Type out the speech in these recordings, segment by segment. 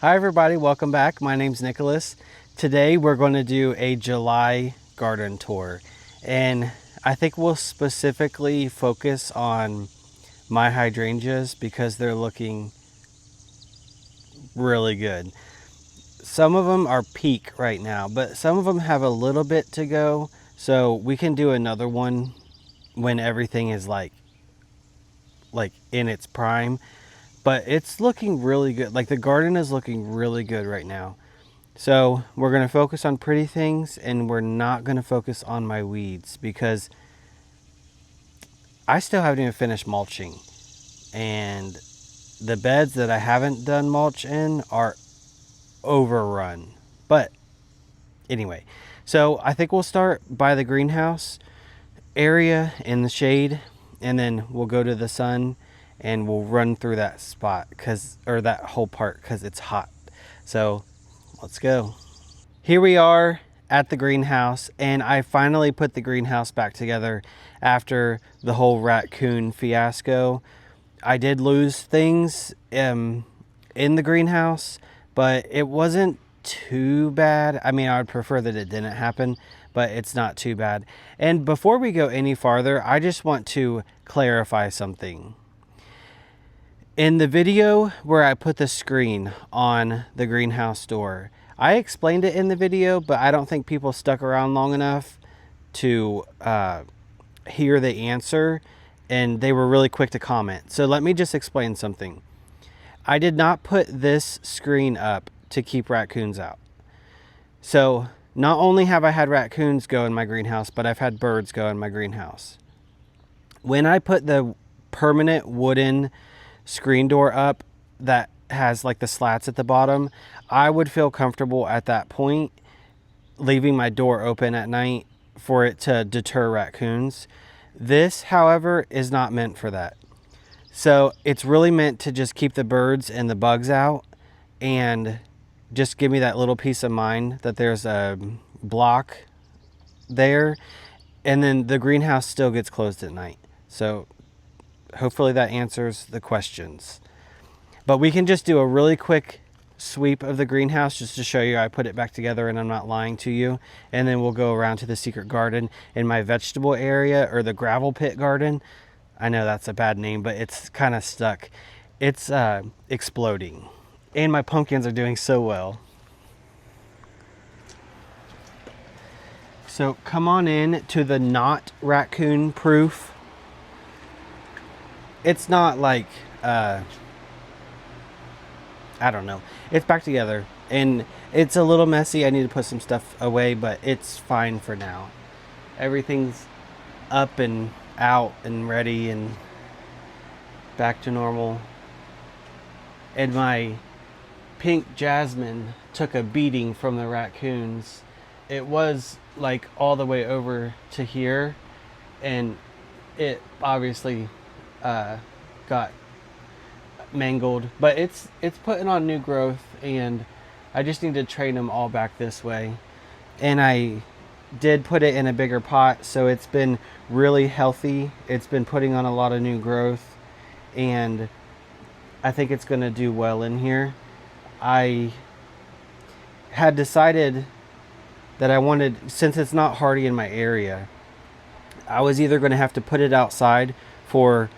Hi everybody, welcome back. My name's Nicholas. Today we're going to do a July garden tour, and I think we'll specifically focus on my hydrangeas because they're looking really good. Some of them are peak right now, but some of them have a little bit to go, so we can do another one when everything is like in its prime. But it's looking really good. Like the garden is looking really good right now. So we're going to focus on pretty things, and we're not going to focus on my weeds because I still haven't even finished mulching. And the beds that I haven't done mulch in are overrun. But anyway, so I think we'll start by the greenhouse area in the shade, and then we'll go to the sun and we'll run through that spot or that whole part because it's hot. So let's go. Here we are at the greenhouse, and I finally put the greenhouse back together after the whole raccoon fiasco. I did lose things in the greenhouse, but it wasn't too bad. I mean, I would prefer that it didn't happen, but it's not too bad. And before we go any farther, I just want to clarify something. In the video where I put the screen on the greenhouse door, I explained it in the video, but I don't think people stuck around long enough to hear the answer, and they were really quick to comment. So let me just explain something. I did not put this screen up to keep raccoons out. So not only have I had raccoons go in my greenhouse, but I've had birds go in my greenhouse. When I put the permanent wooden screen door up that has like the slats at the bottom, I would feel comfortable at that point leaving my door open at night for it to deter raccoons. This, however, is not meant for that. So it's really meant to just keep the birds and the bugs out and just give me that little peace of mind that there's a block there, and then the greenhouse still gets closed at night. So hopefully that answers the questions. But we can just do a really quick sweep of the greenhouse just to show you I put it back together and I'm not lying to you. And then we'll go around to the secret garden in my vegetable area, or the gravel pit garden. I know that's a bad name, but it's kind of stuck. It's exploding. And my pumpkins are doing so well. So come on in to the not raccoon proof. It's not like, I don't know. It's back together and it's a little messy. I need to put some stuff away, but it's fine for now. Everything's up and out and ready and back to normal. And my pink jasmine took a beating from the raccoons. It was like all the way over to here, and it obviously got mangled, but it's putting on new growth, and I just need to train them all back this way. And I did put it in a bigger pot, so it's been really healthy. It's been putting on a lot of new growth, and I think it's going to do well in here. I had decided that I wanted, since it's not hardy in my area, I was either going to have to put it outside for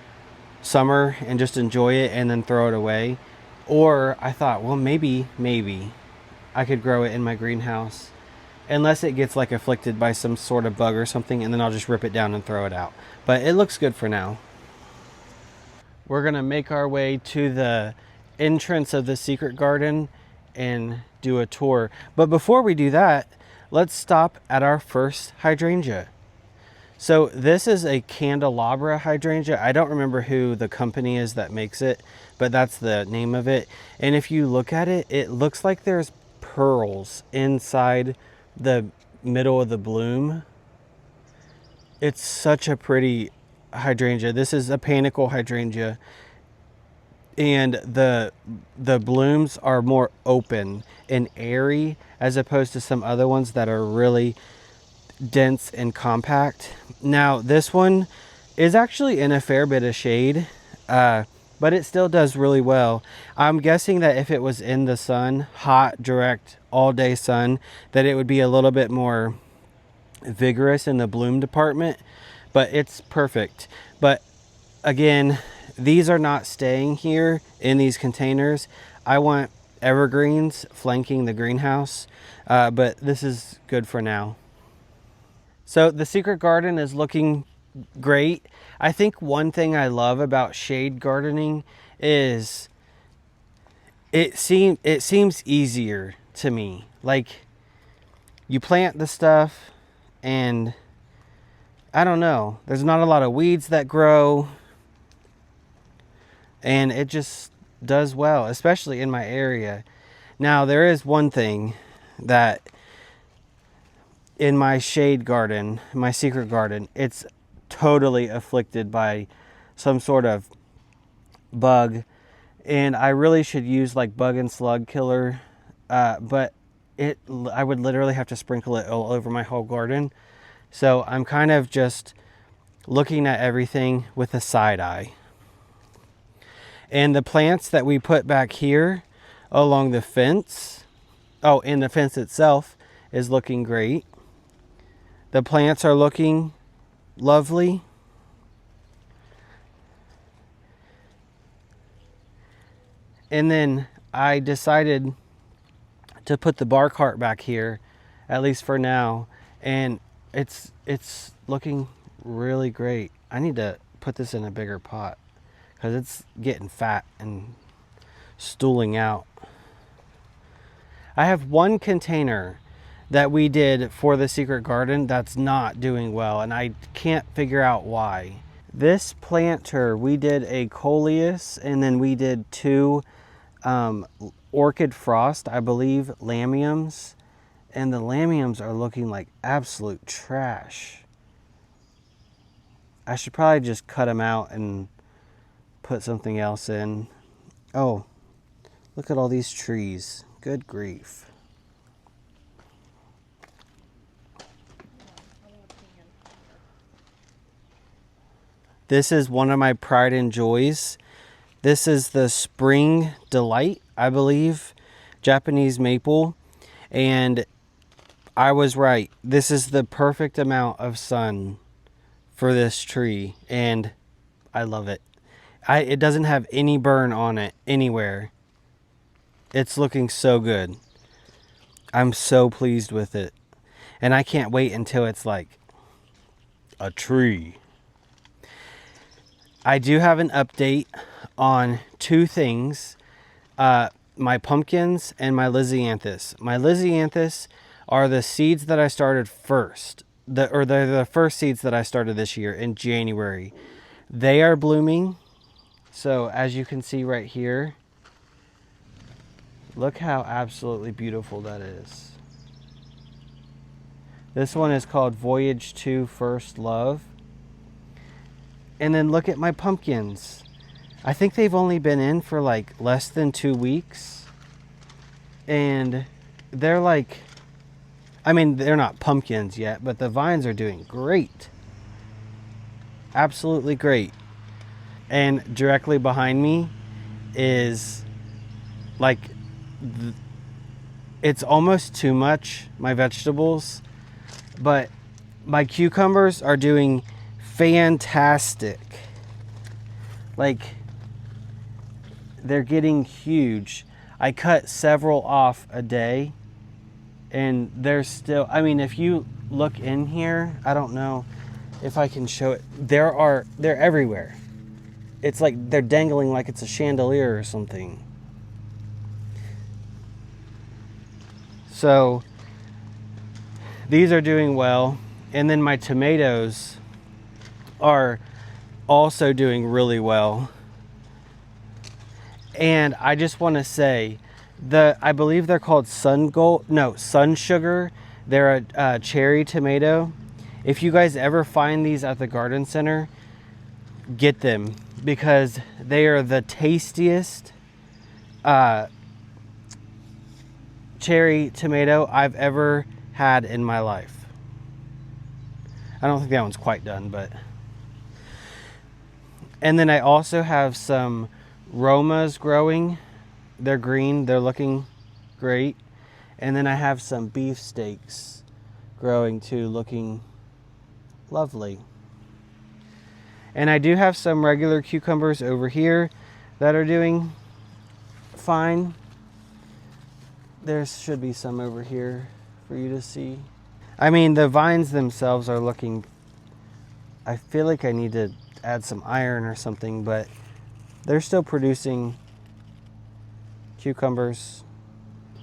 summer and just enjoy it and then throw it away, or I thought, well, maybe I could grow it in my greenhouse unless it gets like afflicted by some sort of bug or something, and then I'll just rip it down and throw it out. But it looks good for now. We're gonna make our way to the entrance of the secret garden and do a tour, but before we do that, let's stop at our first hydrangea. So this is a candelabra hydrangea. I don't remember who the company is that makes it, but that's the name of it. And if you look at it, it looks like there's pearls inside the middle of the bloom. It's such a pretty hydrangea. This is a panicle hydrangea, and the blooms are more open and airy as opposed to some other ones that are really dense and compact. Now this one is actually in a fair bit of shade. but it still does really well. I'm guessing that if it was in the sun, hot, direct, all day sun, that it would be a little bit more vigorous in the bloom department, but it's perfect. But again, these are not staying here in these containers. I want evergreens flanking the greenhouse, but this is good for now. So the secret garden is looking great. I think one thing I love about shade gardening is it seems easier to me. Like, you plant the stuff and I don't know, there's not a lot of weeds that grow and it just does well, especially in my area. Now, there is one thing that in my shade garden, my secret garden, it's totally afflicted by some sort of bug, and I really should use like bug and slug killer, but I would literally have to sprinkle it all over my whole garden. So I'm kind of just looking at everything with a side eye. And the plants that we put back here along the fence, oh, and the fence itself is looking great. The plants are looking lovely. And then I decided to put the bar cart back here, at least for now, and it's looking really great. I need to put this in a bigger pot because it's getting fat and stooling out. I have one container that we did for the secret garden that's not doing well, and I can't figure out why. This planter, we did a coleus, and then we did two orchid frost, I believe, lamiums, and the lamiums are looking like absolute trash. I should probably just cut them out and put something else in. Oh, look at all these trees. Good grief. This is one of my pride and joys. This is the Spring Delight, I believe, Japanese maple. And I was right. This is the perfect amount of sun for this tree. And I love it. It doesn't have any burn on it anywhere. It's looking so good. I'm so pleased with it. And I can't wait until it's like a tree. I do have an update on two things, my pumpkins and my Lisianthus. My Lisianthus are the seeds that I started first, they're the first seeds that I started this year in January. They are blooming. So as you can see right here, look how absolutely beautiful that is. This one is called Voyage to First Love. And then look at my pumpkins. I think they've only been in for like less than 2 weeks. And they're like, I mean, they're not pumpkins yet, but the vines are doing great. Absolutely great. And directly behind me is like, it's almost too much, my vegetables, but my cucumbers are doing fantastic. Like, they're getting huge. I cut several off a day and they're still, I mean, if you look in here, I don't know if I can show it. They're everywhere. It's like they're dangling like it's a chandelier or something. So these are doing well. And then my tomatoes are also doing really well. And I just want to say, I believe they're called Sun Sugar. They're a cherry tomato. If you guys ever find these at the garden center, get them because they are the tastiest cherry tomato I've ever had in my life. I don't think that one's quite done, but. And then I also have some Roma's growing. They're green. They're looking great. And then I have some beef steaks growing too, looking lovely. And I do have some regular cucumbers over here that are doing fine. There should be some over here for you to see. I mean, the vines themselves are looking, I feel like I need to add some iron or something, but they're still producing cucumbers.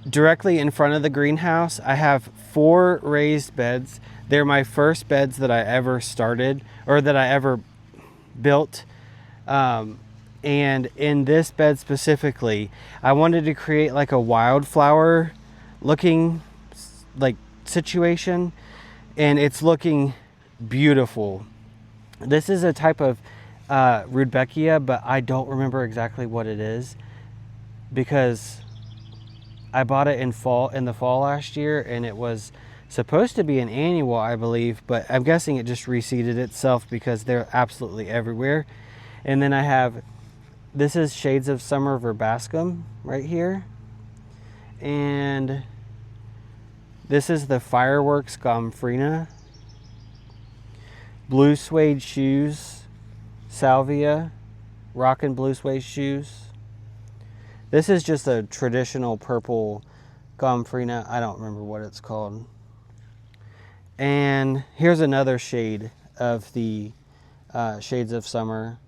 Directly in front of the greenhouse, I have 4 raised beds. They're my first beds that I ever started, or that I ever built. And in this bed specifically, I wanted to create like a wildflower looking like situation, and it's looking beautiful. This is a type of Rudbeckia, but I don't remember exactly what it is because I bought it in the fall last year, and it was supposed to be an annual, I believe, but I'm guessing it just reseeded itself because they're absolutely everywhere. And then I have, this is Shades of Summer Verbascum right here. And this is the Fireworks Gomphrena. Blue Suede Shoes, Salvia, Rockin' Blue Suede Shoes. This is just a traditional purple Gomphrena. I don't remember what it's called. And here's another shade of the Shades of Summer.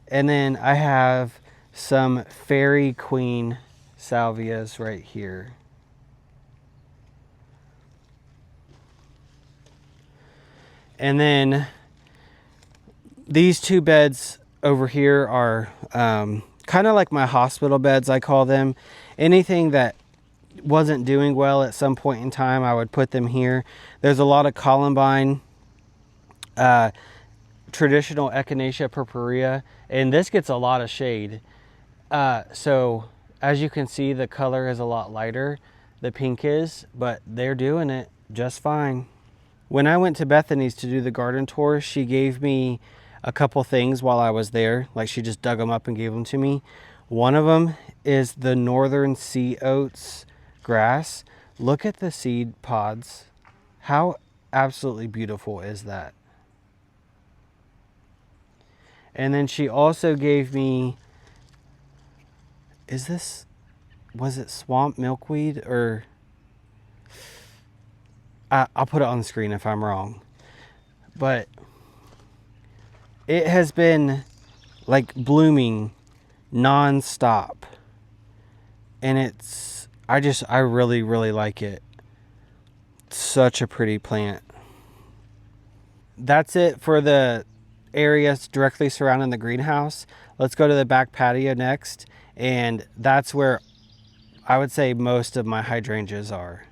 And then I have some Fairy Queen salvias right here. And then these 2 beds over here are kind of like my hospital beds, I call them. Anything that wasn't doing well at some point in time, I would put them here. There's a lot of columbine, traditional Echinacea purpurea, and this gets a lot of shade. So as you can see, the color is a lot lighter, the pink is, but they're doing it just fine. When I went to Bethany's to do the garden tour, she gave me a couple things while I was there. Like, she just dug them up and gave them to me. One of them is the Northern Sea Oats grass. Look at the seed pods. How absolutely beautiful is that? And then she also gave me, was it swamp milkweed, or I'll put it on the screen if I'm wrong. But it has been like blooming non-stop. And I really, really like it. It's such a pretty plant. That's it for the areas directly surrounding the greenhouse. Let's go to the back patio next. And that's where I would say most of my hydrangeas are.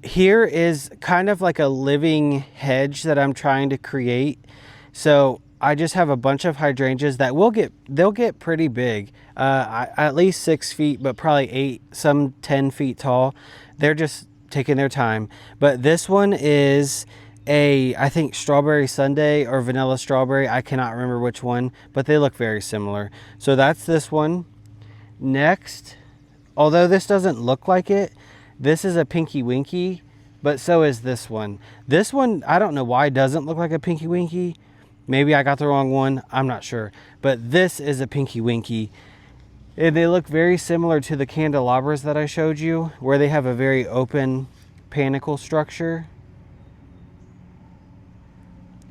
Here is kind of like a living hedge that I'm trying to create. So I just have a bunch of hydrangeas that they'll get pretty big, at least 6 feet, but probably 8, some 10 feet tall. They're just taking their time. But this one is I think strawberry sundae or vanilla strawberry. I cannot remember which one, but they look very similar. So that's this one. Next, although this doesn't look like it, this is a Pinky Winky, but so is this one. This one, I don't know why it doesn't look like a Pinky Winky. Maybe I got the wrong one, I'm not sure. But this is a Pinky Winky. And they look very similar to the candelabras that I showed you, where they have a very open panicle structure.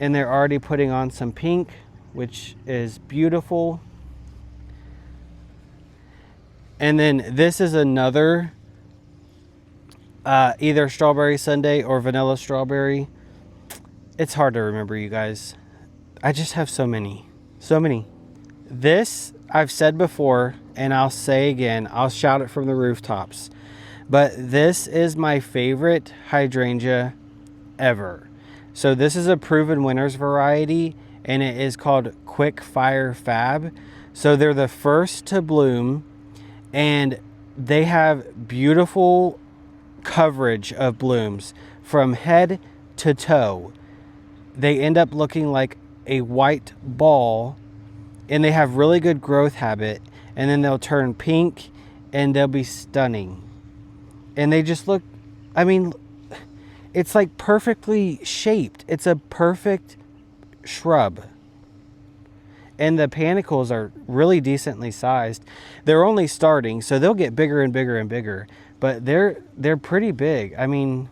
And they're already putting on some pink, which is beautiful. And then this is another either strawberry sundae or vanilla strawberry. It's hard to remember, you guys. I just have so many. This I've said before, and I'll say again, I'll shout it from the rooftops. But this is my favorite hydrangea ever. So this is a Proven Winners variety, and it is called Quick Fire Fab. So they're the first to bloom, and they have beautiful coverage of blooms from head to toe. They end up looking like a white ball, and they have really good growth habit, and then they'll turn pink and they'll be stunning. And they just look, I mean, it's like perfectly shaped. It's a perfect shrub. And the panicles are really decently sized. They're only starting, so they'll get bigger and bigger and bigger. But they're pretty big. I mean,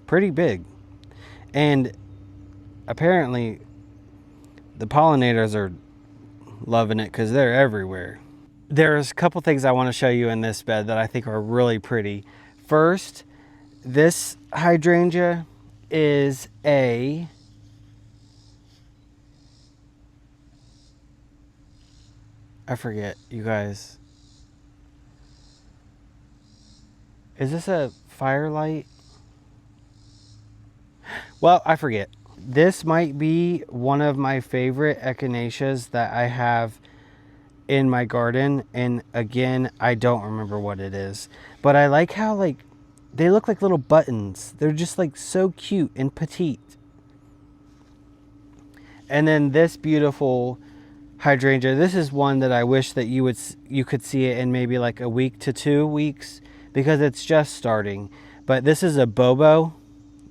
pretty big. And apparently the pollinators are loving it because they're everywhere. There's a couple things I want to show you in this bed that I think are really pretty. First, this hydrangea is I forget, you guys. Is this a firelight? Well, I forget. This might be one of my favorite echinaceas that I have in my garden. And again, I don't remember what it is. But I like how like they look like little buttons. They're just like so cute and petite. And then this beautiful hydrangea. This is one that I wish that you could see it in maybe like a week to 2 weeks because it's just starting. But this is a Bobo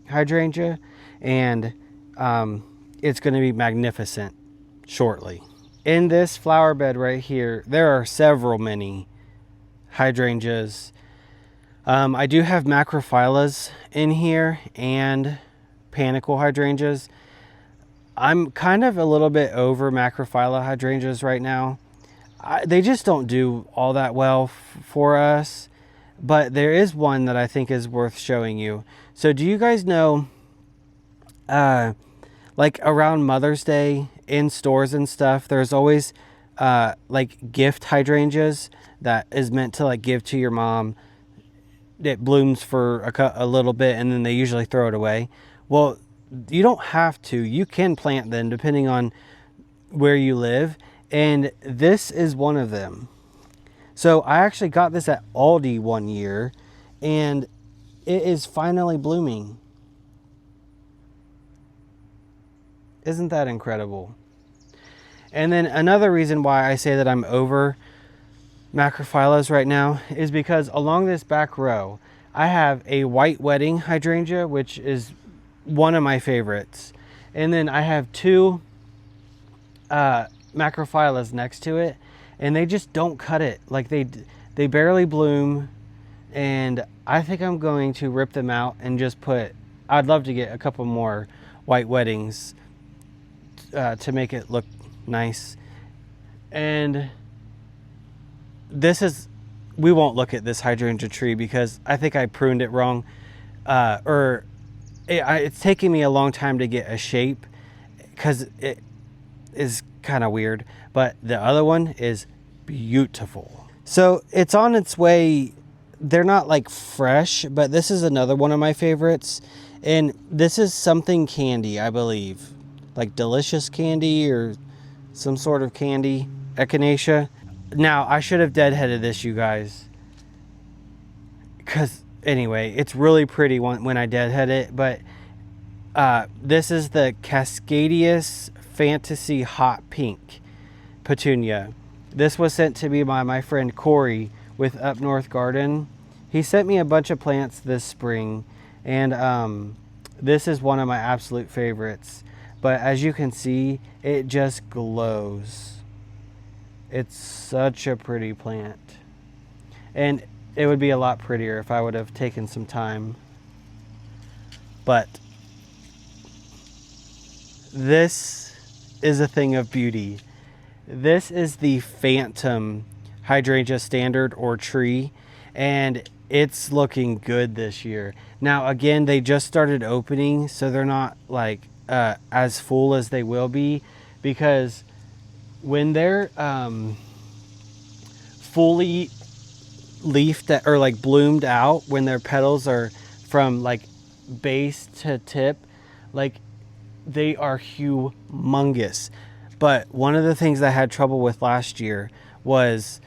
hydrangea, and it's going to be magnificent shortly. In this flower bed right here, there are several many hydrangeas. I do have macrophyllus in here and panicle hydrangeas. I'm kind of a little bit over macrophylla hydrangeas right now. They just don't do all that well for us, but there is one that I think is worth showing you. So do you guys know, like around Mother's Day in stores and stuff, there's always like gift hydrangeas that is meant to like give to your mom. It blooms for a little bit and then they usually throw it away. Well, you don't have to. You can plant them depending on where you live. And this is one of them. So I actually got this at Aldi one year and it is finally blooming. Isn't that incredible? And then another reason why I say that I'm over macrophyllus right now is because along this back row, I have a white wedding hydrangea, which is one of my favorites. And then I have 2 macrophyllus next to it, and they just don't cut it. Like they barely bloom, and I think I'm going to rip them out and just put, I'd love to get a couple more white weddings to make it look nice. And this is, we won't look at this hydrangea tree because I think I pruned it wrong, or it's taking me a long time to get a shape because it is kind of weird, but the other one is beautiful. So it's on its way. They're not like fresh, but this is another one of my favorites. And this is something candy, I believe, like delicious candy or some sort of candy, echinacea. Now I should have deadheaded this, you guys, because anyway, it's really pretty when I deadhead it. But this is the Cascadius Fantasy Hot Pink Petunia. This was sent to me by my friend Corey with Up North Garden. He sent me a bunch of plants this spring, and this is one of my absolute favorites. But as you can see, it just glows. It's such a pretty plant. And it would be a lot prettier if I would have taken some time. But this is a thing of beauty. This is the Phantom Hydrangea Standard or Tree, and it's looking good this year. Now again, they just started opening, so they're not like as full as they will be, because when they're fully leafed or like bloomed out, when their petals are from like base to tip, like they are humongous. But one of the things I had trouble with last year was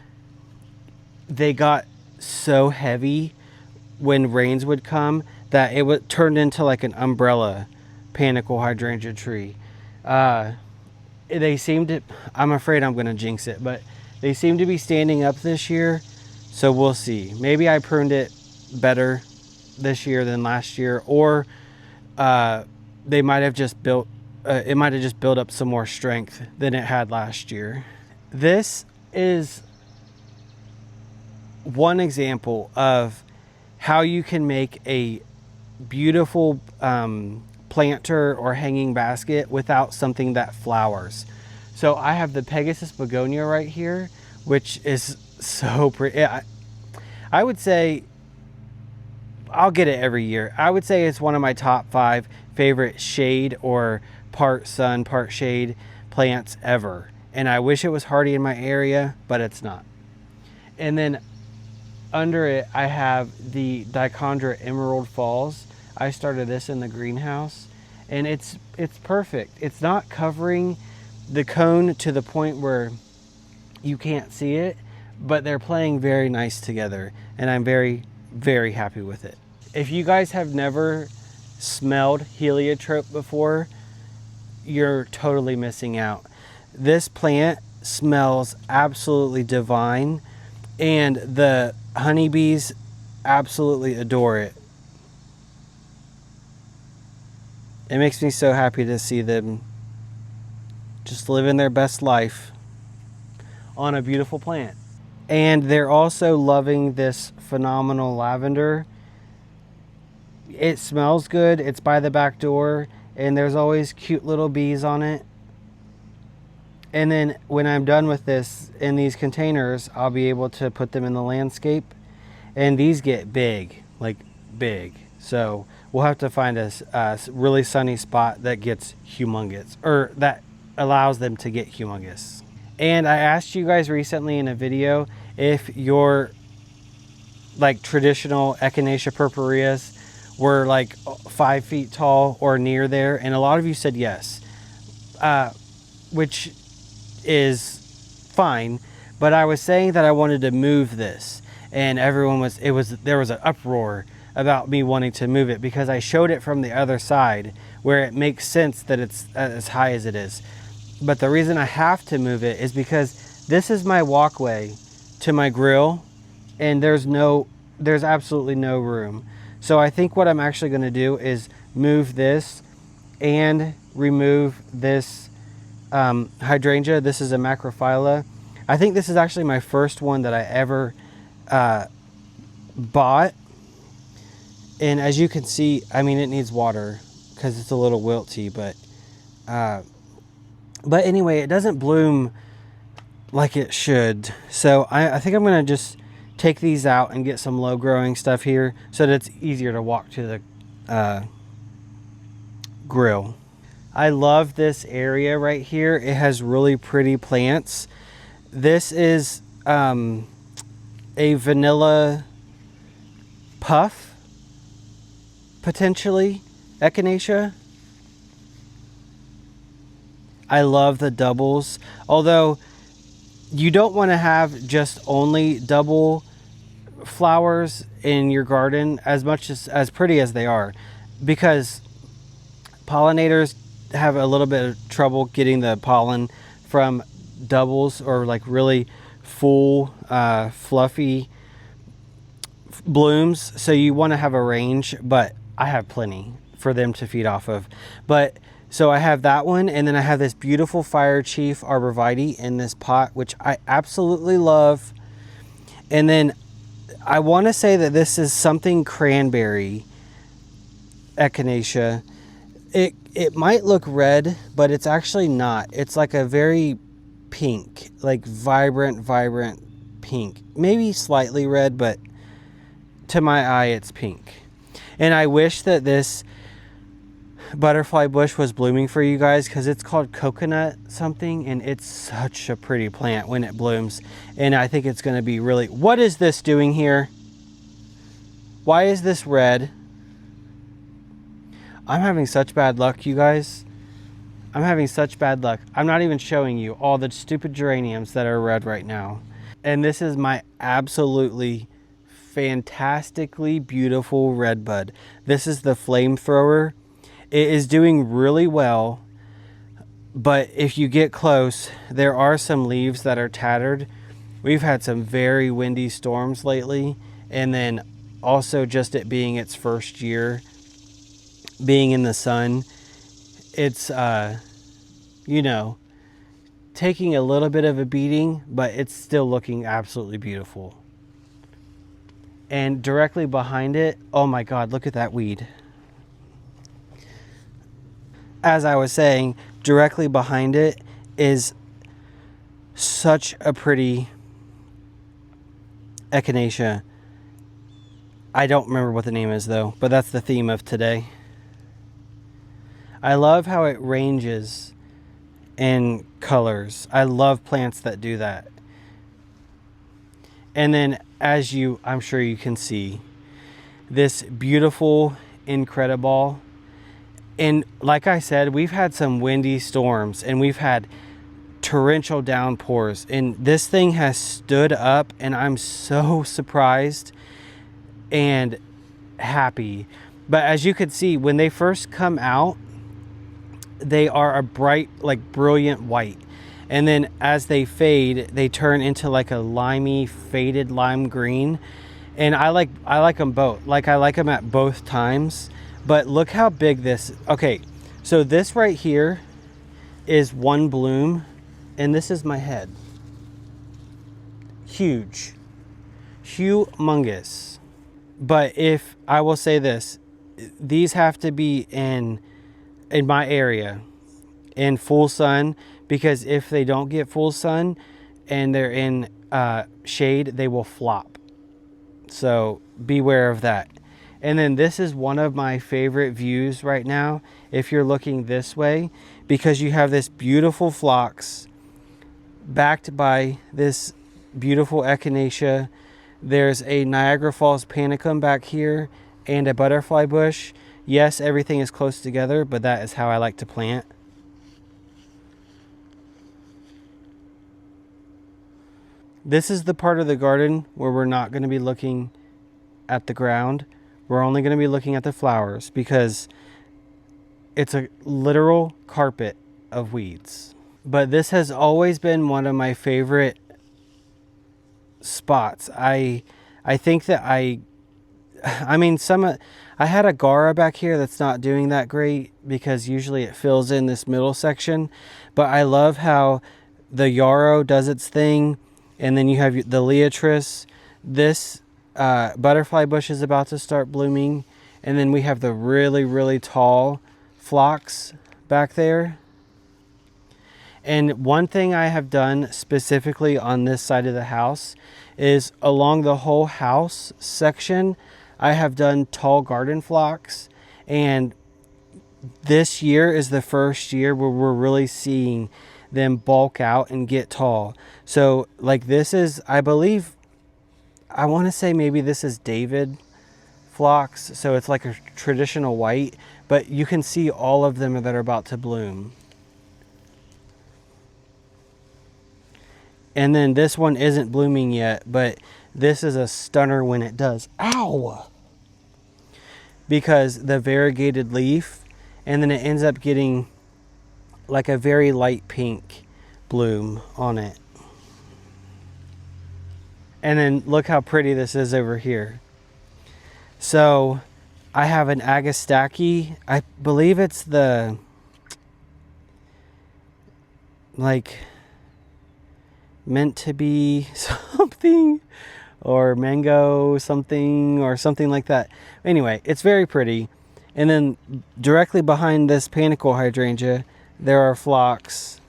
they got so heavy when rains would come that it would turn into like an umbrella panicle hydrangea tree. they seem to, I'm afraid I'm going to jinx it, but they seem to be standing up this year. So we'll see. Maybe I pruned it better this year than last year, or they might have just built, it might have just built up some more strength than it had last year. This is one example of how you can make a beautiful planter or hanging basket without something that flowers. So I have the Pegasus begonia right here, which is so pretty. I would say I'll get it every year. I would say it's one of my top 5 favorite shade or part sun, part shade plants ever. And I wish it was hardy in my area, but it's not. And then under it, I have the Dichondra Emerald Falls. I started this in the greenhouse, and it's perfect. It's not covering the cone to the point where you can't see it, but they're playing very nice together, and I'm very, very happy with it. If you guys have never smelled heliotrope before, you're totally missing out. This plant smells absolutely divine, and the honeybees absolutely adore it. It makes me so happy to see them just living their best life on a beautiful plant. And they're also loving this phenomenal lavender. It smells good. It's by the back door, and there's always cute little bees on it. And then when I'm done with this in these containers, I'll be able to put them in the landscape. And these get big, like big. So we'll have to find a really sunny spot that gets humongous, or that allows them to get humongous. And I asked you guys recently in a video if your like traditional Echinacea purpureas were like 5 feet tall or near there, and a lot of you said yes, which is fine. But I was saying that I wanted to move this, and everyone was, there was an uproar about me wanting to move it because I showed it from the other side where it makes sense that it's as high as it is. But the reason I have to move it is because this is my walkway to my grill, and there's absolutely no room. So I think what I'm actually going to do is move this and remove this hydrangea. This is a macrophylla. I think this is actually my first one that I ever bought. And as you can see, I mean, it needs water because it's a little wilty, but anyway, it doesn't bloom like it should. So I think I'm going to just take these out and get some low growing stuff here so that it's easier to walk to the grill. I love this area right here. It has really pretty plants. This is a vanilla puff, potentially, Echinacea. I love the doubles, although you don't want to have just only double flowers in your garden as much as pretty as they are, because pollinators have a little bit of trouble getting the pollen from doubles or like really full fluffy blooms. So you want to have a range, but I have plenty for them to feed off of. But so I have that one, and then I have this beautiful Fire Chief arborvitae in this pot, which I absolutely love. And then I want to say that this is something cranberry Echinacea. It might look red, but it's actually not. It's like a very pink, like vibrant pink. Maybe slightly red, but to my eye, it's pink. And I wish that this butterfly bush was blooming for you guys, because it's called coconut something, and it's such a pretty plant when it blooms. And I think it's going to be really... What is this doing here? Why is this red? I'm having such bad luck, you guys. I'm having such bad luck. I'm not even showing you all the stupid geraniums that are red right now. And this is my absolutely fantastically beautiful red bud. This is the flamethrower. It is doing really well. But if you get close, there are some leaves that are tattered. We've had some very windy storms lately, and then also just it being its first year, being in the sun, it's you know, taking a little bit of a beating, but it's still looking absolutely beautiful. And directly behind it, oh my God, look at that weed. As I was saying, directly behind it is such a pretty echinacea. I don't remember what the name is though, but that's the theme of today. I love how it ranges in colors. I love plants that do that. And then I'm sure you can see this beautiful incredible. And like I said, we've had some windy storms and we've had torrential downpours, and this thing has stood up, and I'm so surprised and happy. But as you could see, when they first come out, they are a bright, like brilliant white, and then as they fade, they turn into like a limey, faded lime green. And I like them both. Like I like them at both times. But look how big this. Okay, so this right here is one bloom, and this is my head. Huge, humongous. But if I will say this, these have to be in my area in full sun, because if they don't get full sun and they're in shade, they will flop. So beware of that. And then this is one of my favorite views right now if you're looking this way, because you have this beautiful phlox backed by this beautiful echinacea. There's a Niagara Falls panicum back here and a butterfly bush. Yes, everything is close together, but that is how I like to plant. This is the part of the garden where we're not going to be looking at the ground. We're only going to be looking at the flowers because it's a literal carpet of weeds. But this has always been one of my favorite spots. I think that I mean, I had a Gara back here that's not doing that great because usually it fills in this middle section. But I love how the yarrow does its thing, and then you have the Leotris. This butterfly bush is about to start blooming, and then we have the really, really tall phlox back there. And one thing I have done specifically on this side of the house is along the whole house section, I have done tall garden phlox. And this year is the first year where we're really seeing them bulk out and get tall. So like this is, I believe, I want to say maybe this is David phlox. So it's like a traditional white, but you can see all of them that are about to bloom. And then this one isn't blooming yet, but this is a stunner when it does. Ow! Because the variegated leaf, and then it ends up getting like a very light pink bloom on it. And then look how pretty this is over here. So I have an Agastache. I believe it's the like meant to be something, or mango something, or something like that. Anyway, it's very pretty. And then directly behind this panicle hydrangea, there are phlox.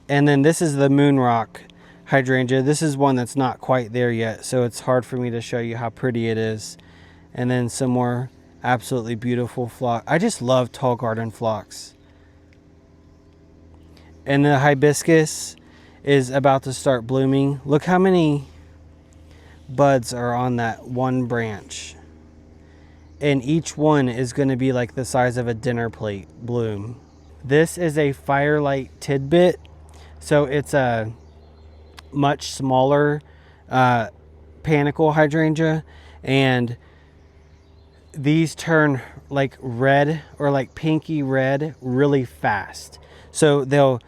And then this is the moon rock hydrangea. This is one that's not quite there yet, so it's hard for me to show you how pretty it is. And then some more absolutely beautiful phlox. I just love tall garden phlox. And the hibiscus is about to start blooming. Look how many buds are on that one branch. And each one is going to be like the size of a dinner plate bloom. This is a firelight tidbit. So it's a much smaller panicle hydrangea. And these turn like red or like pinky red really fast. So they'll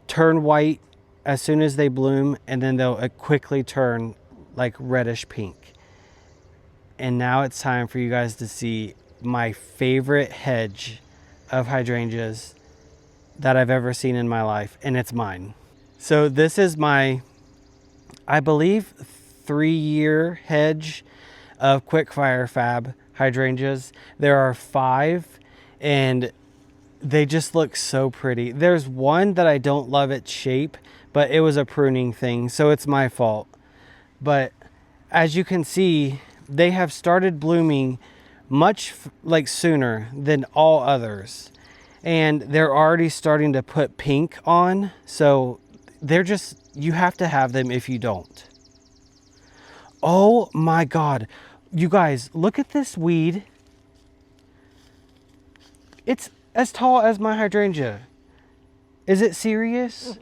turn white as soon as they bloom, and then they'll quickly turn like reddish pink. And now it's time for you guys to see my favorite hedge of hydrangeas that I've ever seen in my life, and it's mine. So this is my, I believe, 3-year hedge of quickfire fab hydrangeas. There are 5, and they just look so pretty. There's one that I don't love its shape, but it was a pruning thing, so it's my fault. But as you can see, they have started blooming much like sooner than all others, and they're already starting to put pink on. So they're just, you have to have them if you don't. Oh my God, you guys, look at this weed. It's as tall as my hydrangea. Is it serious?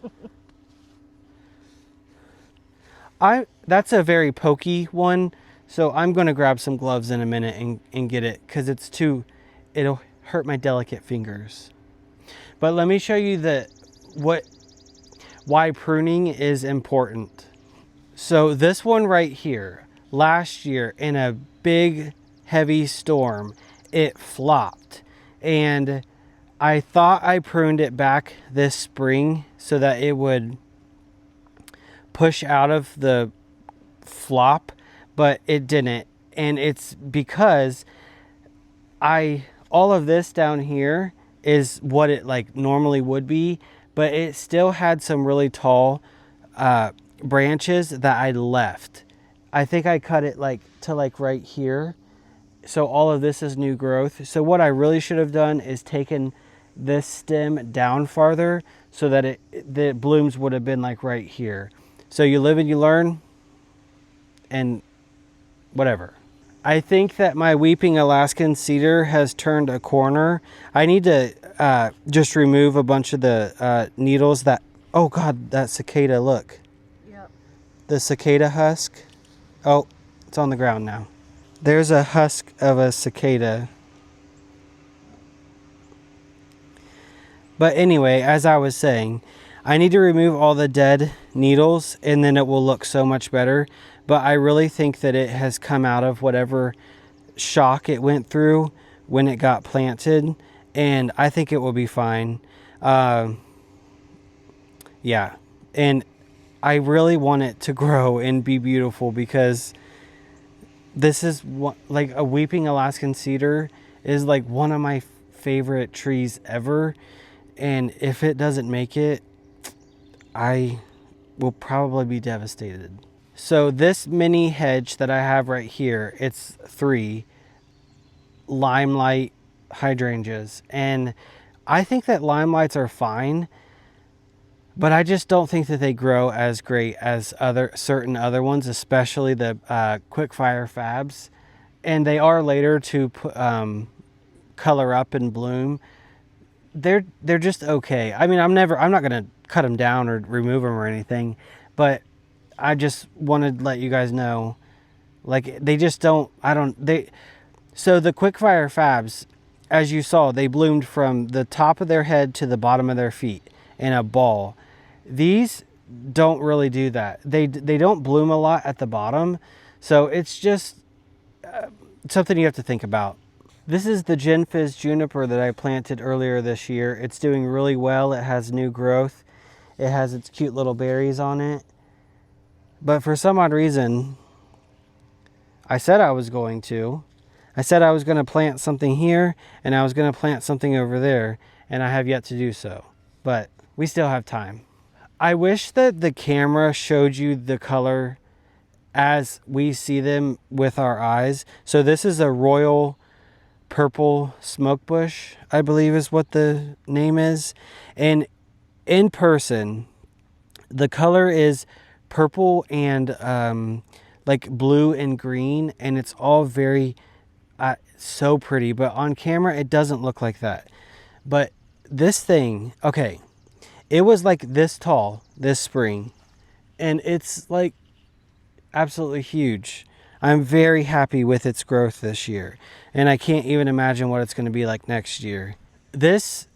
That's a very pokey one, so I'm going to grab some gloves in a minute and get it, because it'll hurt my delicate fingers. But let me show you why pruning is important. So this one right here, last year in a big heavy storm, it flopped, and I thought I pruned it back this spring so that it would push out of the flop, but it didn't. And it's because all of this down here is what it like normally would be, but it still had some really tall branches that I left. I think I cut it to right here. So all of this is new growth. So what I really should have done is taken this stem down farther so that the blooms would have been like right here. So you live and you learn, and whatever. I think that my weeping Alaskan cedar has turned a corner. I need to just remove a bunch of the needles that, oh God, that cicada, look. Yep. The cicada husk. Oh, it's on the ground now. There's a husk of a cicada. But anyway, as I was saying, I need to remove all the dead needles, and then it will look so much better. But I really think that it has come out of whatever shock it went through when it got planted, and I think it will be fine. Yeah, and I really want it to grow and be beautiful, because this is like a weeping Alaskan cedar is like one of my favorite trees ever. And if it doesn't make it, I will probably be devastated. So this mini hedge that I have right here, it's 3 limelight hydrangeas. And I think that limelights are fine, but I just don't think that they grow as great as certain other ones, especially the quickfire fabs. And they are later to color up and bloom. They're just okay. I mean, I'm not gonna cut them down or remove them or anything, but I just wanted to let you guys know, like, they just don't, so the quickfire fabs, as you saw, they bloomed from the top of their head to the bottom of their feet in a ball. These don't really do that. They don't bloom a lot at the bottom, so it's just something you have to think about. This is the Gin Fizz juniper that I planted earlier this year. It's doing really well. It has new growth. It has its cute little berries on it. But for some odd reason, I said I was going to. I said I was going to plant something here, and I was going to plant something over there, and I have yet to do so. But we still have time. I wish that the camera showed you the color as we see them with our eyes. So this is a royal purple smoke bush, I believe is what the name is. And in person, the color is purple and like blue and green, and it's all very so pretty. But on camera, it doesn't look like that. But this thing, okay, it was like this tall this spring, and it's like absolutely huge. I'm very happy with its growth this year, and I can't even imagine what it's going to be like next year. This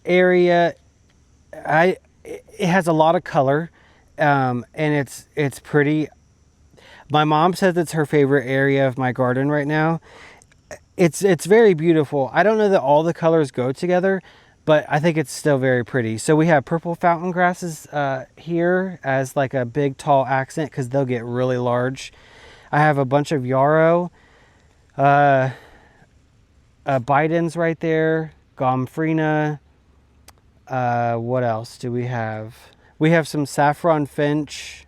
area, it has a lot of color, and it's pretty. My mom says it's her favorite area of my garden right now. It's very beautiful. I don't know that all the colors go together, but I think it's still very pretty. So we have purple fountain grasses here as like a big tall accent because they'll get really large. I have a bunch of yarrow, Bidens right there, gomphrena. What else do we have? We have some saffron finch,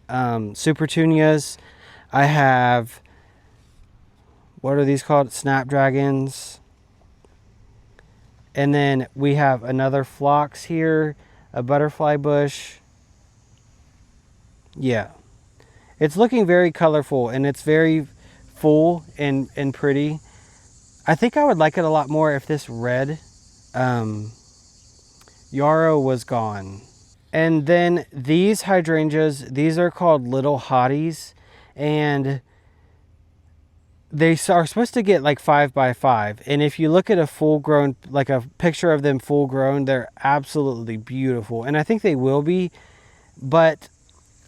supertunias. I have, what are these called? Snapdragons. And then we have another phlox here, a butterfly bush. Yeah, it's looking very colorful and it's very full and pretty. I think I would like it a lot more if this red yarrow was gone. And then these hydrangeas, these are called little hotties, and they are supposed to get like 5x5. And if you look at a full grown, like a picture of them full grown, they're absolutely beautiful. And I think they will be, but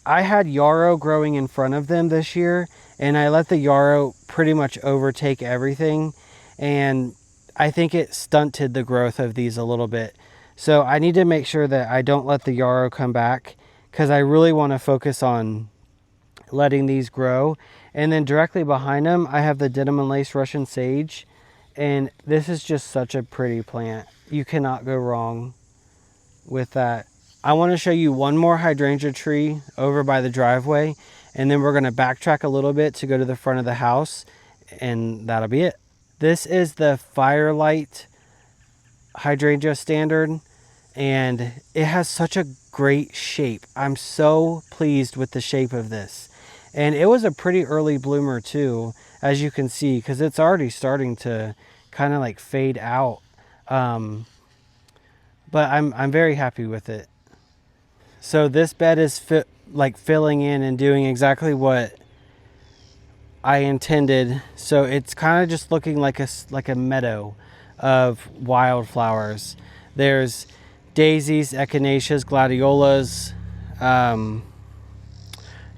I had yarrow growing in front of them this year, and I let the yarrow pretty much overtake everything. And I think it stunted the growth of these a little bit. So I need to make sure that I don't let the yarrow come back, because I really want to focus on letting these grow. And then directly behind them, I have the denim and lace Russian sage. And this is just such a pretty plant. You cannot go wrong with that. I want to show you one more hydrangea tree over by the driveway, and then we're going to backtrack a little bit to go to the front of the house, and that'll be it. This is the Firelight Hydrangea Standard, and it has such a great shape. I'm so pleased with the shape of this. And it was a pretty early bloomer too, as you can see, because it's already starting to kind of like fade out. But I'm very happy with it. So this bed is filling in and doing exactly what I intended. So it's kind of just looking like a meadow of wildflowers. There's daisies, echinaceas, gladiolas,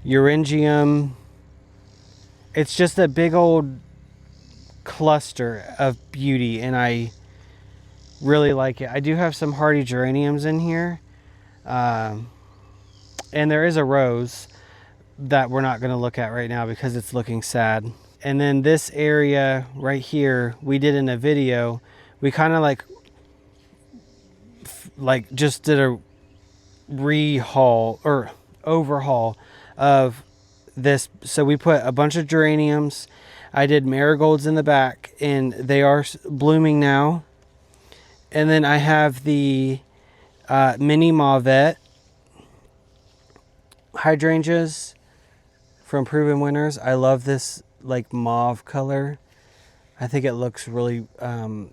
eurangium. It's just a big old cluster of beauty, and I really like it. I do have some hardy geraniums in here, and there is a rose that we're not going to look at right now because it's looking sad. And then this area right here, we did in a video, we kind of like just did a rehaul or overhaul of this. So we put a bunch of geraniums. I did marigolds in the back, and they are blooming now. And then I have the mini mauvette hydrangeas from Proven Winners. I love this like mauve color. I think it looks really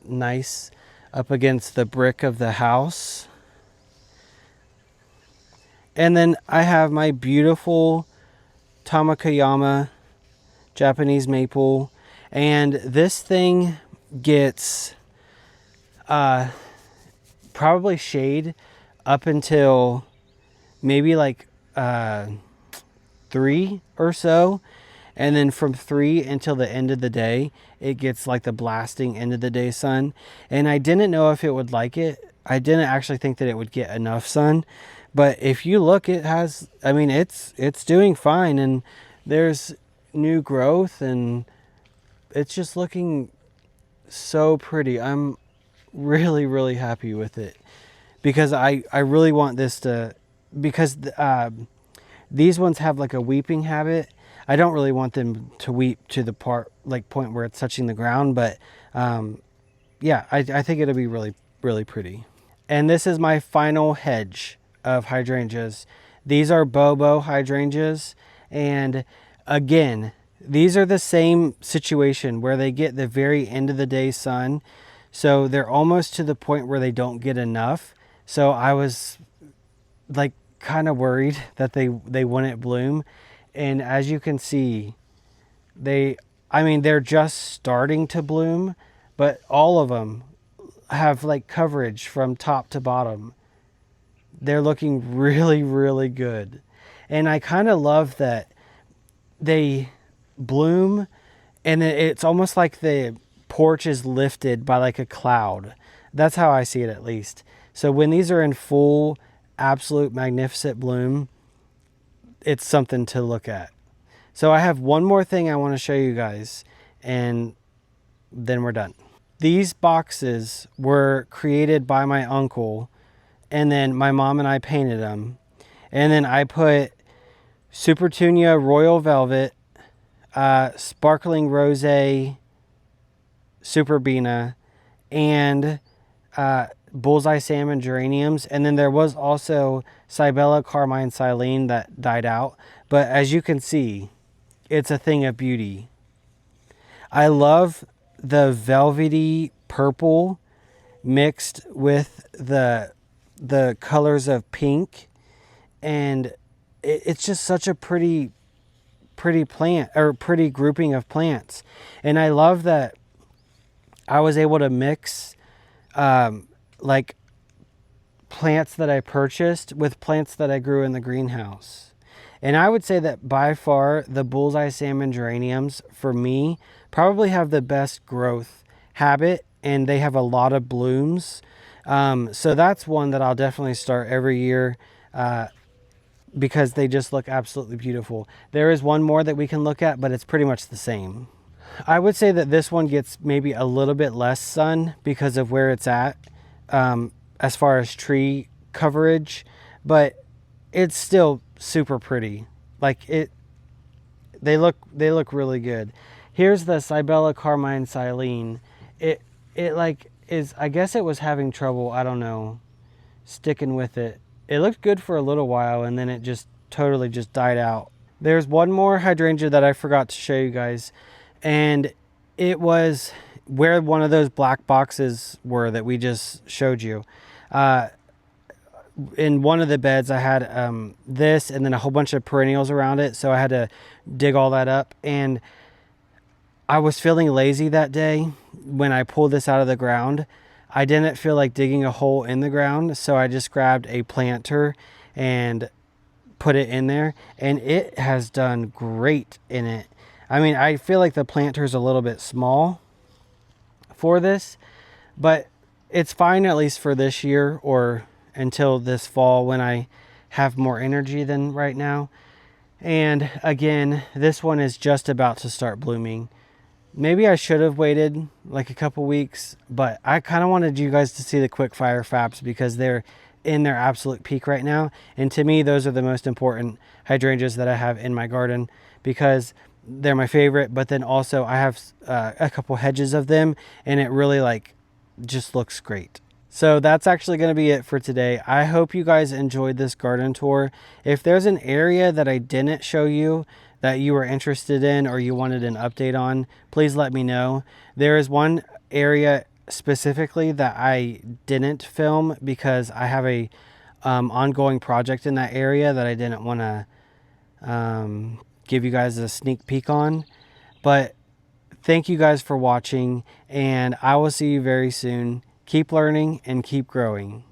nice up against the brick of the house. And then I have my beautiful Tamakayama Japanese maple, and this thing gets probably shade up until maybe like 3 or so, and then from 3 until the end of the day it gets like the blasting end of the day sun. And I didn't know if it would like it. I didn't actually think that it would get enough sun, but if you look, it has, I mean, it's doing fine, and there's new growth, and it's just looking so pretty. I'm really happy with it, because I really want this to, because these ones have like a weeping habit. I don't really want them to weep to the point where it's touching the ground, but yeah, I think it'll be really pretty. And this is my final hedge of hydrangeas. These are Bobo hydrangeas, and again, these are the same situation where they get the very end of the day sun, so they're almost to the point where they don't get enough. So I was like kind of worried that they wouldn't bloom, and as you can see, I mean, they're just starting to bloom, but all of them have like coverage from top to bottom. They're looking really, really good. And I kind of love that they bloom and it's almost like the porch is lifted by like a cloud. That's how I see it, at least. So when these are in full, absolute magnificent bloom, it's something to look at. So I have one more thing I want to show you guys, and then we're done. These boxes were created by my uncle, and then my mom and I painted them. And then I put Supertunia Royal Velvet, Sparkling Rosé Superbina, and Bullseye Salmon Geraniums. And then there was also Cybella Carmine Silene that died out. But as you can see, it's a thing of beauty. I love the velvety purple mixed with the colors of pink, and it's just such a pretty plant, or pretty grouping of plants. And I love that I was able to mix like plants that I purchased with plants that I grew in the greenhouse. And I would say that by far the Bullseye Salmon Geraniums for me probably have the best growth habit, and they have a lot of blooms. So that's one that I'll definitely start every year because they just look absolutely beautiful. There is one more that we can look at, but it's pretty much the same. I would say that this one gets maybe a little bit less sun because of where it's at as far as tree coverage, but it's still super pretty. Like they look really good. Here's the Cybella Carmine Silene. It like is, I guess it was having trouble, I don't know, sticking with it. It looked good for a little while, and then it just totally just died out. There's one more hydrangea that I forgot to show you guys, and it was where one of those black boxes were that we just showed you. In one of the beds I had this and then a whole bunch of perennials around it, so I had to dig all that up. And I was feeling lazy that day when I pulled this out of the ground. I didn't feel like digging a hole in the ground, so I just grabbed a planter and put it in there, and it has done great in it. I mean, I feel like the planter is a little bit small for this, but it's fine, at least for this year or until this fall when I have more energy than right now. And again, this one is just about to start blooming. Maybe I should have waited like a couple weeks, but I kind of wanted you guys to see the quick fire fabs because they're in their absolute peak right now. And to me, those are the most important hydrangeas that I have in my garden because they're my favorite. But then also I have a couple hedges of them, and it really like just looks great. So that's actually going to be it for today. I hope you guys enjoyed this garden tour. If there's an area that I didn't show you that you were interested in or you wanted an update on, please let me know. There is one area specifically that I didn't film because I have a ongoing project in that area that I didn't want to give you guys a sneak peek on. But thank you guys for watching, and I will see you very soon. Keep learning and keep growing.